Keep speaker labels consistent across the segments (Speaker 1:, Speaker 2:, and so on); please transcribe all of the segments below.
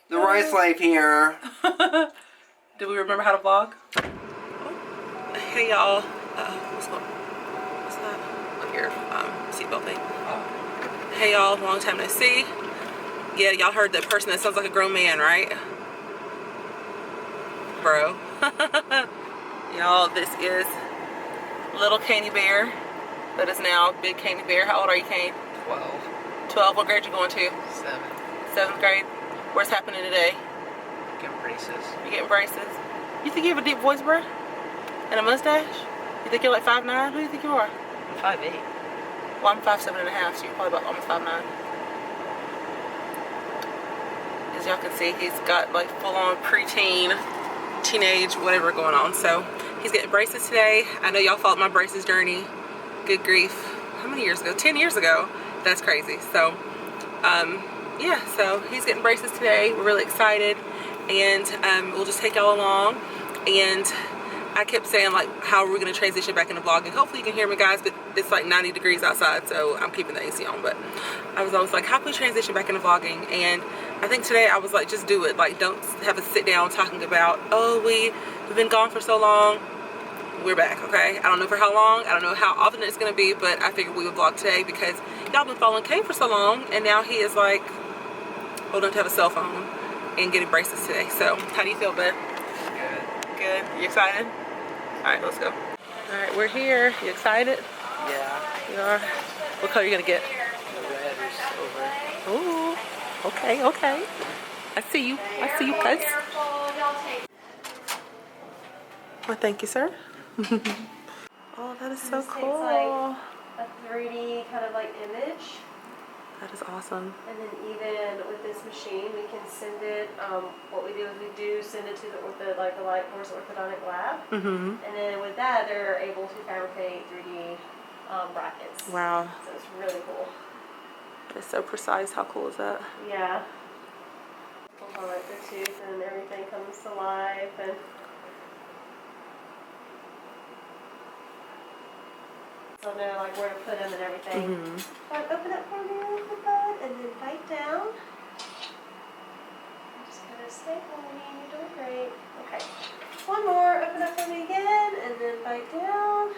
Speaker 1: The rice life here.
Speaker 2: Do we remember how to vlog? Hey y'all. What's that? Up here. Seatbelt thing. Hey y'all, long time no see. Yeah, y'all heard that person that sounds like a grown man, right? Bro. Y'all, this is little Kaine bear. That is now big Kaine bear. How old are you, Kaine?
Speaker 1: 12.
Speaker 2: 12. What grade you going to?
Speaker 1: 7.
Speaker 2: 7th grade. What's happening today?
Speaker 1: Getting braces.
Speaker 2: You getting braces? You think you have a deep voice, bro? And a mustache? You think you're like 5'9"? Who do you think you are?
Speaker 1: I'm 5'8".
Speaker 2: Well, I'm 5'7.5", so you're probably about almost 5'9". As y'all can see, he's got like full-on preteen, teenage, whatever going on. So he's getting braces today. I know y'all followed my braces journey. Good grief. How many years ago? 10 years ago. That's crazy. So, yeah, so he's getting braces today. We're really excited. And we'll just take y'all along. And I kept saying, like, how are we going to transition back into vlogging? Hopefully you can hear me, guys, but it's like 90 degrees outside, so I'm keeping the AC on. But I was always like, how can we transition back into vlogging? And I think today I was like, just do it. Like, don't have a sit down talking about, oh, we've been gone for so long. We're back, okay? I don't know for how long. I don't know how often it's going to be, but I figured we would vlog today because y'all been following Kaine for so long, and now he is like old enough to have a cell phone and getting braces today. So, how do you feel, bud?
Speaker 1: Good.
Speaker 2: Good? You excited? Alright, let's go. Alright, we're here. You excited?
Speaker 1: Yeah.
Speaker 2: You are? What color are you going to get?
Speaker 1: The red or silver.
Speaker 2: Ooh. Okay, okay. I see you. I see you, cuz. Well, thank you, sir. Oh, that is so cool.
Speaker 3: It's like a 3D kind of like image.
Speaker 2: That is awesome.
Speaker 3: And then even with this machine, we can send it. What we do is we do send it to the LightForce orthodontic lab.
Speaker 2: Mm-hmm.
Speaker 3: And then with that, they're able to fabricate 3D brackets.
Speaker 2: Wow.
Speaker 3: So it's really cool.
Speaker 2: It's so precise. How cool is that?
Speaker 3: Yeah. Like the tooth and everything comes to life and. So know like where to put them and everything.
Speaker 2: Mm-hmm.
Speaker 3: Open up for me a little bit, bud, and then bite down. Just kind of stay holding. You're doing great. Okay. One more. Open up for me again, and then bite down.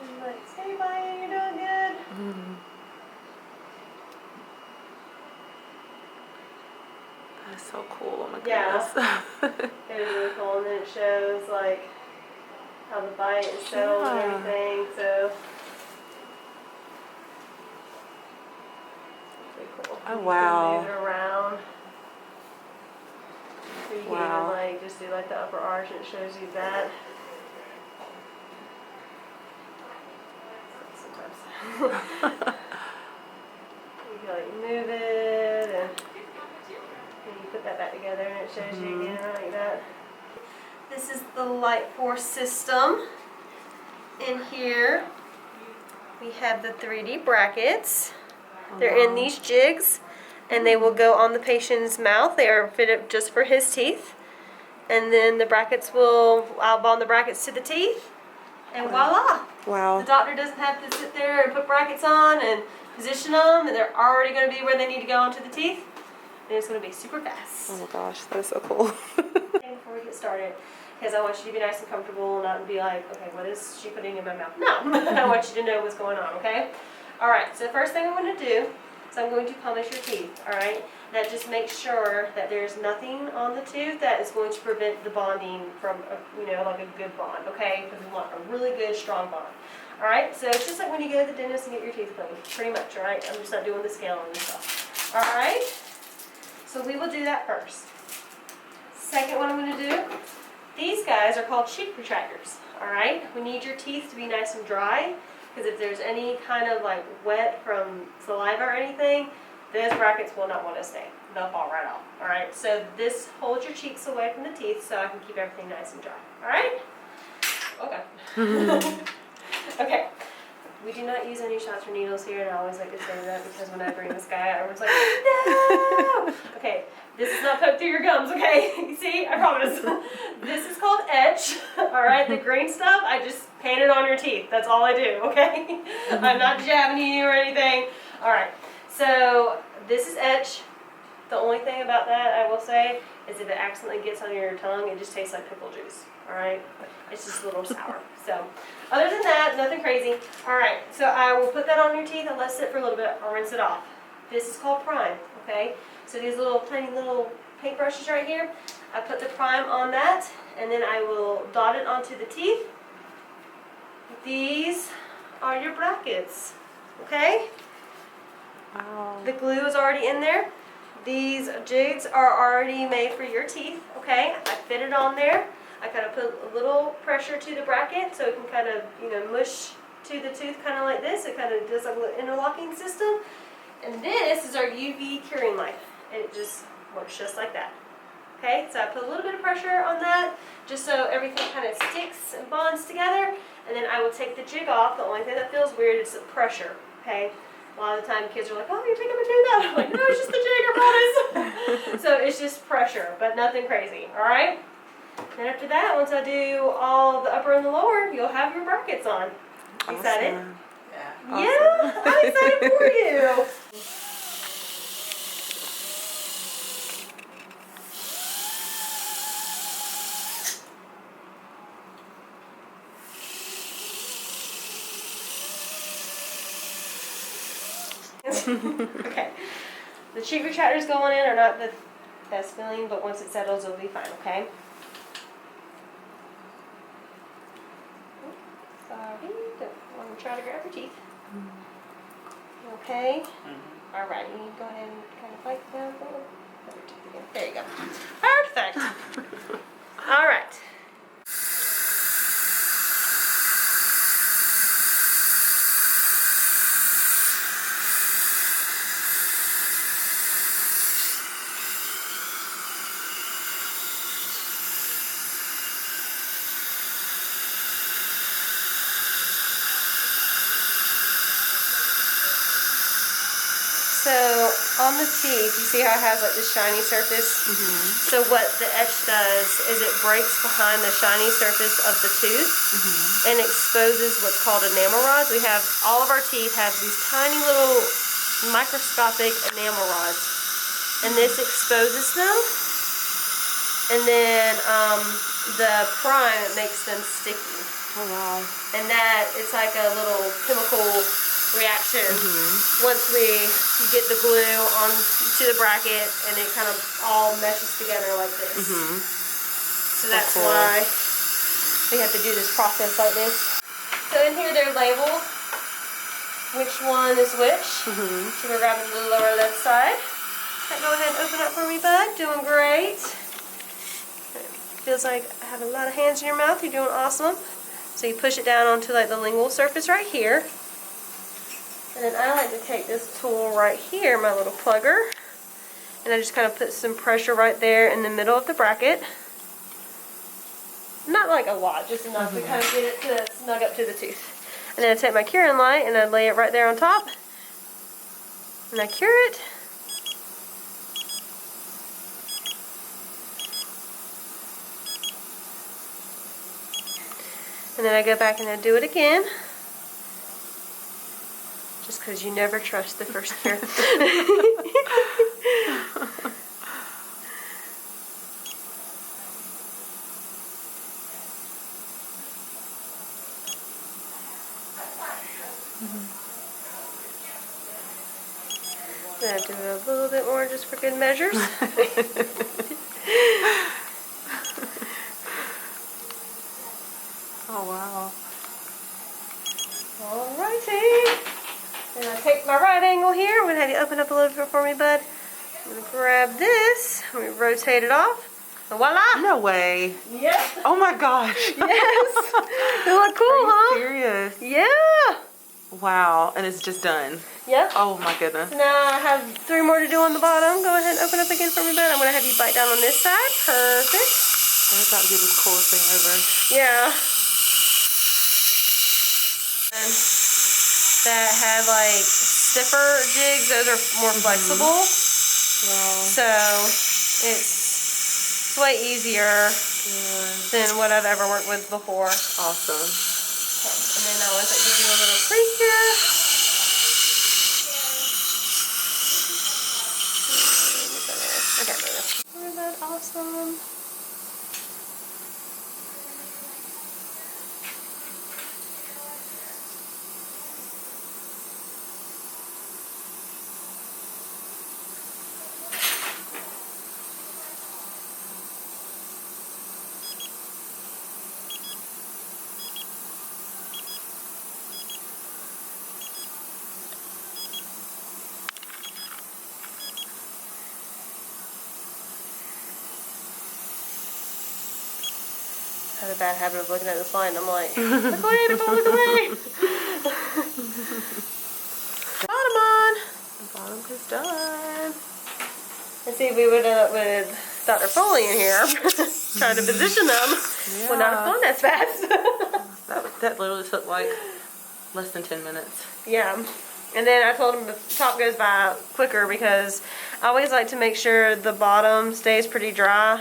Speaker 3: And like stay biting. You're doing good.
Speaker 2: Mm-hmm. That's so cool. Oh my goodness.
Speaker 3: Yeah. It is really cool, and then it shows like how the bite is settled and everything, so pretty cool.
Speaker 2: Oh wow.
Speaker 3: You can move it around. So you can even like just do like the upper arch and it shows you that. Sometimes you can like move it and you put that back together and it shows you again like that. This is the LightForce system. In here, we have the 3D brackets. They're in these jigs, and they will go on the patient's mouth. They are fitted just for his teeth. And then the brackets I'll bond the brackets to the teeth, and voila!
Speaker 2: Wow.
Speaker 3: The doctor doesn't have to sit there and put brackets on and position them, and they're already going to be where they need to go onto the teeth. And it's going to be super fast.
Speaker 2: Oh my gosh, that is so cool.
Speaker 3: Before we get started, because I want you to be nice and comfortable, not be like, okay, what is she putting in my mouth? No, I want you to know what's going on, okay? All right, so the first thing I'm going to do is I'm going to polish your teeth, all right? That just makes sure that there's nothing on the tooth that is going to prevent the bonding from, like a good bond, okay? Because we want a really good, strong bond. All right, so it's just like when you go to the dentist and get your teeth cleaned, pretty much, all right? I'm just not doing the scaling and stuff. All right? So we will do that first. Second, what I'm going to do, these guys are called cheek retractors, all right? We need your teeth to be nice and dry, because if there's any kind of like wet from saliva or anything, those brackets will not want to stay. They'll fall right off, all right? So this holds your cheeks away from the teeth so I can keep everything nice and dry, all right? Okay. Okay. We do not use any shots or needles here, and I always like to say that because when I bring this guy out, everyone's like, no! Okay, this is not poked through your gums, okay? You see, I promise. This is called etch, all right? The green stuff, I just paint it on your teeth. That's all I do, okay? I'm not jabbing you or anything. All right, so this is etch. The only thing about that I will say is if it accidentally gets on your tongue, it just tastes like pickle juice. Alright? It's just a little sour. So, other than that, nothing crazy. Alright, so I will put that on your teeth and let it sit for a little bit. I'll rinse it off. This is called prime, okay? So these little tiny little paintbrushes right here, I put the prime on that, and then I will dot it onto the teeth. These are your brackets, okay?
Speaker 2: Wow.
Speaker 3: The glue is already in there. These jigs are already made for your teeth, okay? I fit it on there. I kind of put a little pressure to the bracket so it can kind of, you know, mush to the tooth kind of like this. It kind of does like a little interlocking system. And this is our UV curing light. It just works just like that. Okay, so I put a little bit of pressure on that just so everything kind of sticks and bonds together. And then I will take the jig off. The only thing that feels weird is the pressure, okay? A lot of the time kids are like, oh, you're taking the jig out. I'm like, no, it's just the jig, I promise. So it's just pressure, but nothing crazy, all right? Then after that, once I do all the upper and the lower, you'll have your brackets on. Excited?
Speaker 1: Yeah.
Speaker 2: Awesome.
Speaker 3: Yeah, I'm excited for you. Okay. The cheek retractors going in are not the best feeling, but once it settles, it'll be fine, okay? Sorry, don't want to try to grab your teeth. Okay? Alright, you need to go ahead and kind of fight down for your teeth again. There you go. Perfect! Alright. So on the teeth, you see how it has like this shiny surface? So what the etch does is it breaks behind the shiny surface of the tooth and exposes what's called enamel rods. We have, all of our teeth have these tiny little microscopic enamel rods. And this exposes them. And then the prime makes them sticky.
Speaker 2: Oh wow.
Speaker 3: And that, it's like a little chemical reaction once we get the glue on to the bracket and it kind of all meshes together like this. So that's why we have to do this process like this. So in here they're labeled which one is which. So we're grabbing the lower left side. Okay, go ahead and open up for me, bud. Doing great. Feels like I have a lot of hands in your mouth. You're doing awesome. So you push it down onto like the lingual surface right here. And then I like to take this tool right here, my little plugger, and I just kind of put some pressure right there in the middle of the bracket. Not like a lot, just enough to kind of get it to snug up to the tooth. And then I take my curing light and I lay it right there on top. And I cure it. And then I go back and I do it again. Just because you never trust the first cure. Then I do a little bit more just for good measures.
Speaker 2: Oh wow.
Speaker 3: Alrighty. And I take my right angle here. I'm going to have you open up a little bit for me, bud. I'm going to grab this. I'm going to rotate it off. And voila!
Speaker 2: No way.
Speaker 3: Yep.
Speaker 2: Oh my gosh.
Speaker 3: Yes. They look cool,
Speaker 2: Are you
Speaker 3: huh?
Speaker 2: serious?
Speaker 3: Yeah.
Speaker 2: Wow. And it's just done.
Speaker 3: Yep.
Speaker 2: Oh my goodness.
Speaker 3: So now I have 3 more to do on the bottom. Go ahead and open up again for me, bud. I'm going to have you bite down on this side. Perfect.
Speaker 2: That's got to be the coolest thing ever.
Speaker 3: Yeah. And that have like stiffer jigs, those are more flexible.
Speaker 2: Wow.
Speaker 3: So it's way easier than what I've ever worked with before.
Speaker 2: Awesome.
Speaker 3: Okay. And then I want to give you a little crease here. Isn't that awesome? I have a bad habit of looking at this line and I'm like, look away, don't look away. Bottom on.
Speaker 2: The bottom is done.
Speaker 3: And see, we would end up with Dr. Foley in here trying to position them.
Speaker 2: Yeah.
Speaker 3: Would not have gone as fast.
Speaker 2: That literally took like less than 10 minutes.
Speaker 3: Yeah. And then I told him the top goes by quicker because I always like to make sure the bottom stays pretty dry.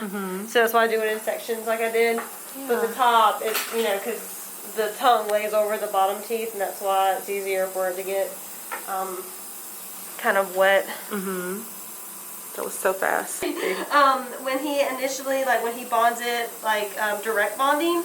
Speaker 3: So that's why I do it in sections like I did. But the top, it's, you know, because the tongue lays over the bottom teeth, and that's why it's easier for it to get kind of wet.
Speaker 2: That was so fast.
Speaker 3: When he initially, like when he bonds it, like direct bonding,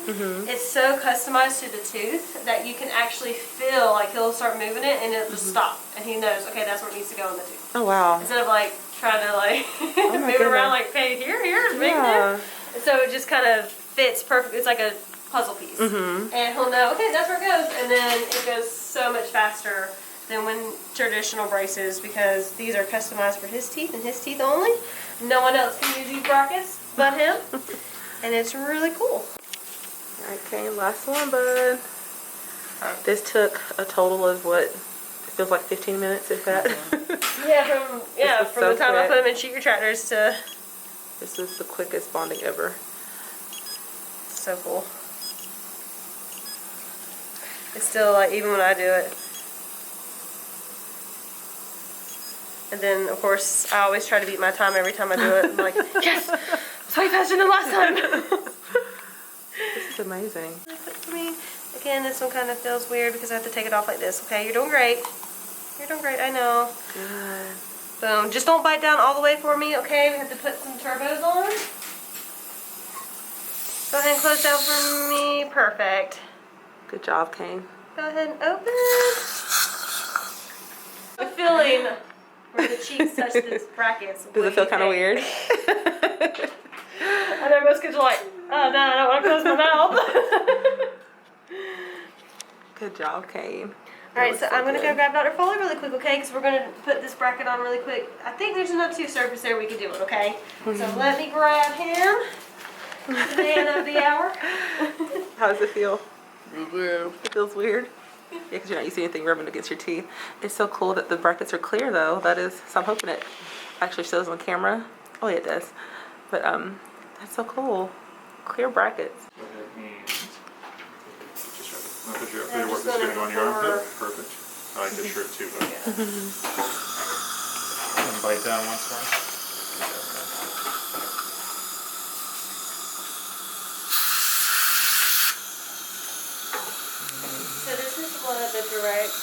Speaker 3: it's so customized to the tooth that you can actually feel, like he'll start moving it and it'll just stop. And he knows, okay, that's where it needs to go in the tooth.
Speaker 2: Oh, wow.
Speaker 3: Instead of like trying to like move it around like, okay, here's making
Speaker 2: Yeah.
Speaker 3: it. So it just kind of fits perfect. It's like a puzzle piece. And he'll know, okay, that's where it goes. And then it goes so much faster than when traditional braces, because these are customized for his teeth and his teeth only. No one else can use these brackets but him. And it's really cool.
Speaker 2: Alright, Kaine, last one, bud. This took a total of what? It feels like 15 minutes, if that.
Speaker 3: From the time I put them in sheet retractors to...
Speaker 2: This is the quickest bonding ever.
Speaker 3: So cool. It's still like, even when I do it. And then, of course, I always try to beat my time every time I do it. I'm like, yes! It's way faster than last time!
Speaker 2: This is amazing.
Speaker 3: For me, again, this one kind of feels weird because I have to take it off like this. Okay, you're doing great. You're doing great, I know.
Speaker 2: Good.
Speaker 3: Boom. Just don't bite down all the way for me, okay? We have to put some turbos on. Go ahead and close down for me. Perfect.
Speaker 2: Good job, Kaine.
Speaker 3: Go ahead and open. The feeling where the cheeks touch this brackets.
Speaker 2: Does it feel kind of weird?
Speaker 3: I know most kids are like, oh no, I don't want to close my mouth.
Speaker 2: Good job, Kaine.
Speaker 3: Alright, so I'm going to go grab Dr. Foley really quick, okay? Because we're going to put this bracket on really quick. I think there's enough tooth surface there we can do it, okay? So let me grab him. The man of the hour.
Speaker 2: How does it feel? It feels weird. Yeah, because you're not used to anything rubbing against your teeth. It's so cool that the brackets are clear, though. That is, so I'm hoping it actually shows on camera. Oh, yeah, it does. But that's so cool. Clear brackets.
Speaker 4: I'll put your work is going to go on your armpit. Perfect. I like this shirt too, but. And bite down once more.
Speaker 3: So this is what the direct,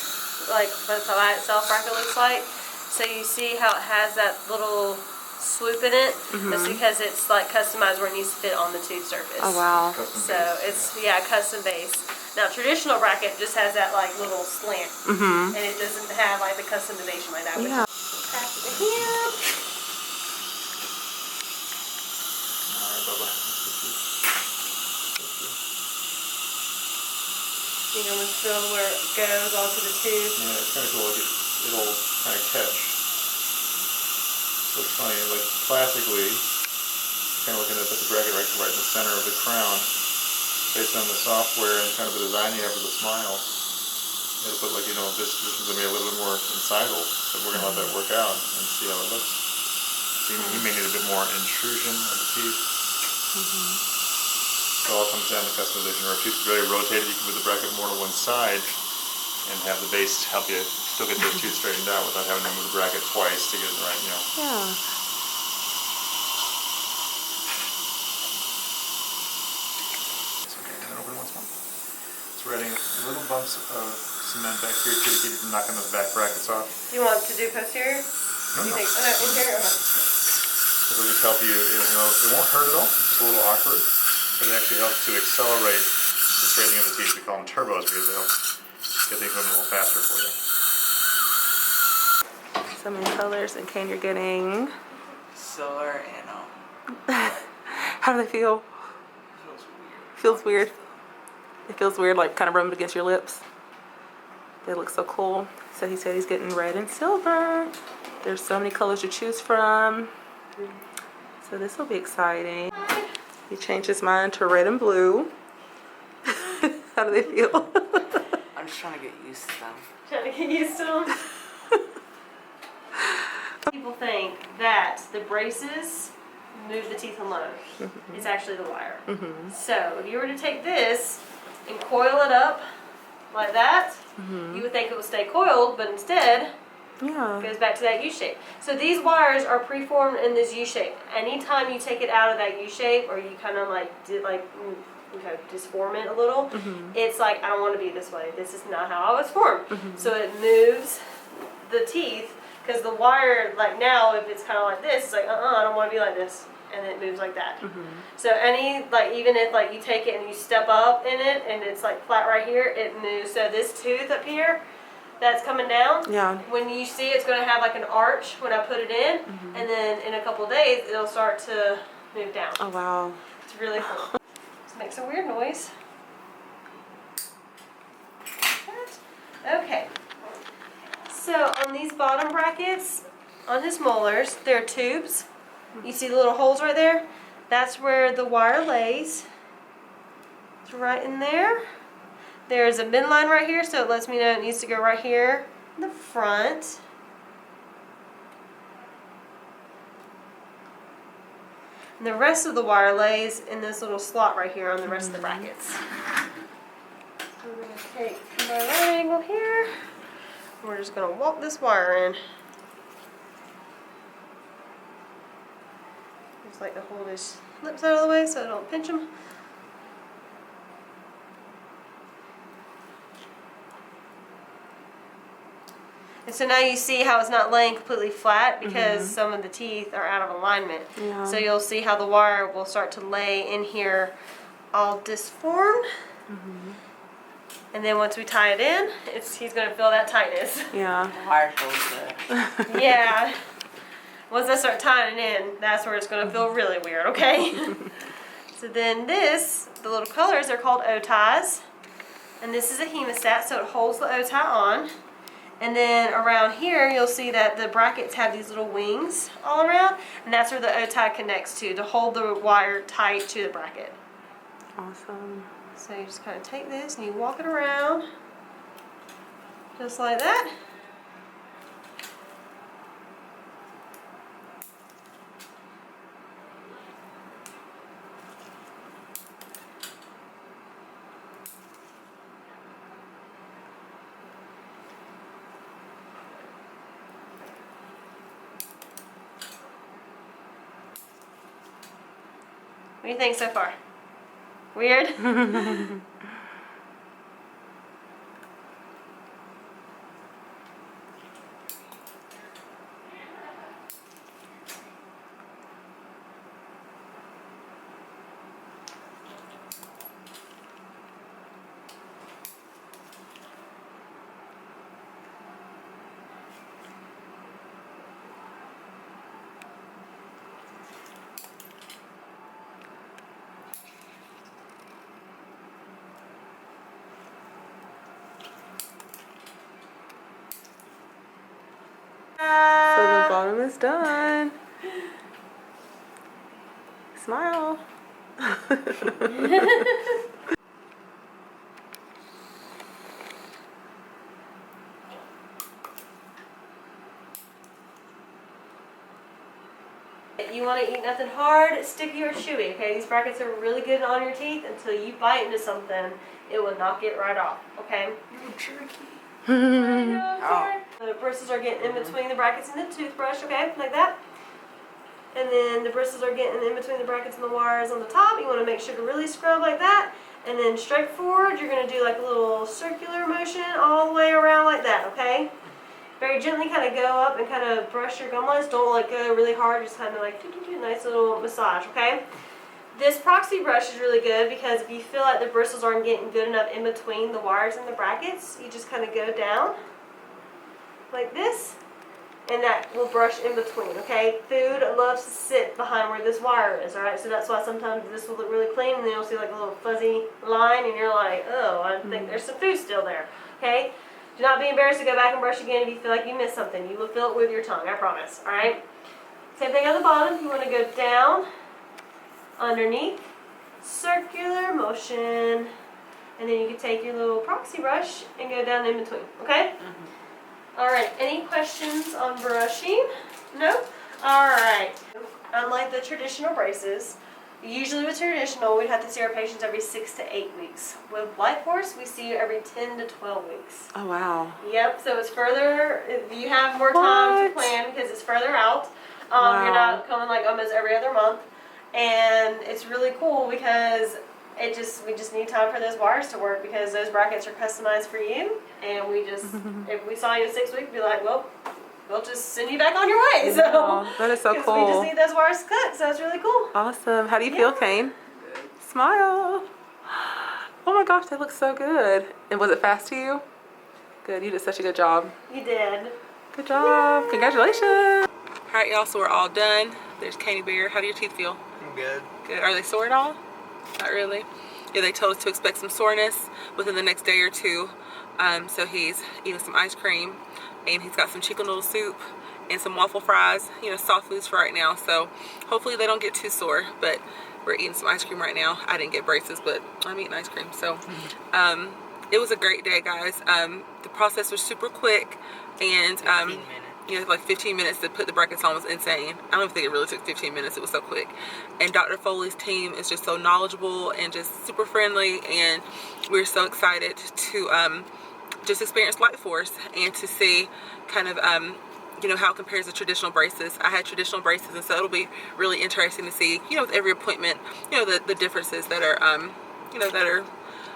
Speaker 3: like the by itself bracket looks like. So you see how it has that little swoop in it? That's because it's like customized where it needs to fit on the tooth surface.
Speaker 2: Oh, wow.
Speaker 3: So it's, yeah, custom base. Now traditional bracket just has that like little slant. And it doesn't have like the customization like that.
Speaker 2: Yeah.
Speaker 3: Pass it to him.
Speaker 4: Alright, Bubba.
Speaker 3: You can almost feel where it goes onto the tooth.
Speaker 4: Yeah, it's kind of cool. Like it'll kind of catch. So it's funny, like classically, you're kind of looking at the bracket right in the center of the crown. Based on the software and kind of the design you have for the smile, it'll put like, you know, this position's going to be a little bit more incisal. So we're going to let that work out and see how it looks. So you may need a bit more intrusion of the teeth. So it all comes down to customization. Or if tooth is very rotated, you can put the bracket more to one side and have the base help you still get those teeth straightened out without having to move the bracket twice to get it right, you know.
Speaker 2: Yeah.
Speaker 4: We're adding little bumps of cement back here too to keep you from knocking those back brackets off.
Speaker 3: You want to do posterior?
Speaker 4: No,
Speaker 3: You
Speaker 4: no.
Speaker 3: think? Oh, no, interior? Okay.
Speaker 4: This will just help you, it won't hurt at all, it's just a little awkward, but it actually helps to accelerate the straightening of the teeth. We call them turbos because they help get things moving a little faster for you.
Speaker 2: So many colors, and Kaine, you're getting...
Speaker 1: Silver and
Speaker 2: How do they feel?
Speaker 1: feels weird.
Speaker 2: Feels weird. It feels weird, like kind of rubbing against your lips. They look so cool. So he said he's getting red and silver. There's so many colors to choose from. So this will be exciting. He changed his mind to red and blue. How do they feel?
Speaker 1: I'm just trying to get used to them.
Speaker 3: Trying to get used to them. People think that the braces move the teeth alone. It's actually the wire. So if you were to take this and coil it up like that, you would think it would stay coiled, but instead
Speaker 2: Yeah.
Speaker 3: it goes back to that U shape. So these wires are preformed in this U shape. Anytime you take it out of that U shape, or you kind of like disform it a little, it's like, I don't want to be this way. This is not how I was formed. So it moves the teeth, because the wire, like now, if it's kind of like this, it's like, I don't want to be like this. And it moves like that. So even if like you take it and you step up in it and it's like flat right here, it moves. So this tooth up here that's coming down,
Speaker 2: Yeah.
Speaker 3: when you see it's going to have like an arch when I put it in, and then in a couple of days it'll start to move down.
Speaker 2: Oh, wow.
Speaker 3: It's really cool. This makes a weird noise. Okay. So on these bottom brackets, on his molars, there are tubes. You see the little holes right there? That's where the wire lays. It's right in there. There's a midline right here, so it lets me know it needs to go right here in the front. And the rest of the wire lays in this little slot right here on the rest of the brackets. So I'm going to take my right angle here. We're just going to walk this wire in. Just like to hold his lips out of the way so I don't pinch him. And so now you see how it's not laying completely flat because some of the teeth are out of alignment.
Speaker 2: Yeah.
Speaker 3: So you'll see how the wire will start to lay in here all disformed. And then once we tie it in, he's going to feel that tightness.
Speaker 2: Yeah.
Speaker 1: The wire feels good.
Speaker 3: Yeah. Once I start tying it in, that's where it's going to feel really weird, okay? So then the little colors are called O-ties. And this is a hemostat, so it holds the O-tie on. And then around here, you'll see that the brackets have these little wings all around. And that's where the O-tie connects to hold the wire tight to the bracket.
Speaker 2: Awesome.
Speaker 3: So you just kind of take this and you walk it around. Just like that. What do you think so far? Weird?
Speaker 2: So the bottom is done. Smile.
Speaker 3: You want to eat nothing hard, sticky, or chewy, okay? These brackets are really good on your teeth until you bite into something. It will knock it right off, okay? I know, sorry. The bristles are getting in between the brackets and the toothbrush, okay? Like that. And then the bristles are getting in between the brackets and the wires on the top. You want to make sure to really scrub like that. And then straight forward, you're going to do like a little circular motion all the way around like that, okay? very gently kind of go up and kind of brush your gum lines. Don't like go really hard, just kind of like nice little massage, okay? This proxy brush is really good because if you feel like the bristles aren't getting good enough in between the wires and the brackets, you just kind of go down like this, and that will brush in between, okay? Food loves to sit behind where this wire is, alright? So that's why sometimes this will look really clean and then you'll see like a little fuzzy line and you're like, oh, I think there's some food still there, okay? Do not be embarrassed to go back and brush again if you feel like you missed something. You will feel it with your tongue, I promise, alright? Same thing on the bottom. You want to go down, underneath, circular motion, and then you can take your little proxy brush and go down in between, okay? Alright, any questions on brushing? No? Alright. Unlike the traditional braces, usually with traditional, we'd have to see our patients every 6 to 8 weeks. With LightForce, we see you every 10 to 12 weeks.
Speaker 2: Oh, wow.
Speaker 3: Yep, so it's further, you have more time to plan because it's further out. You're not coming like almost every other month. And it's really cool because we just need time for those wires to work because those brackets are customized for you. And we just, if we saw you in 6 weeks, we'd be like, well, we'll just send you back on your way. So
Speaker 2: Wow, that is so cool.
Speaker 3: we just need those wires cut, so it's really cool.
Speaker 2: Awesome. How do you feel, Kaine? Smile. Oh my gosh, they look so good. And was it fast to you? Good, you did such a good job.
Speaker 3: You did.
Speaker 2: Good job. Yeah. Congratulations. All right, y'all, so we're all done. There's Kaine Bear. How do your teeth feel?
Speaker 1: Good.
Speaker 2: Good. Are they sore at all? Not really. Yeah, they told us to expect some soreness within the next day or two. So he's eating some ice cream, and he's got some chicken noodle soup and some waffle fries, you know, soft foods for right now. So hopefully they don't get too sore, but we're eating some ice cream right now. I didn't get braces, but I'm eating ice cream. So it was a great day, guys. The process was super quick, and
Speaker 1: 15 minutes.
Speaker 2: you know, like 15 minutes to put the brackets on was insane. I don't even think it really took 15 minutes. It was so quick. And Dr. Foley's team is just so knowledgeable and just super friendly, and we're so excited to just experience LightForce and to see kind of you know, how it compares to traditional braces. I had traditional braces, and so it'll be really interesting to see, you know, with every appointment, you know, the differences that are you know, that are,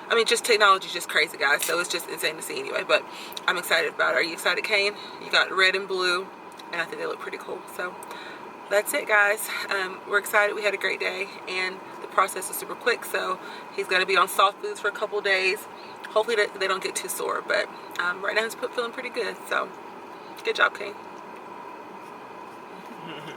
Speaker 2: I mean, just technology is just crazy, guys. So it's just insane to see anyway. But I'm excited about it. Are you excited, Kaine? You got red and blue, and I think they look pretty cool. So that's it, guys. We're excited. We had a great day, and the process was super quick. So he's going to be on soft foods for a couple days. Hopefully they don't get too sore. But right now he's feeling pretty good. So good job, Kaine.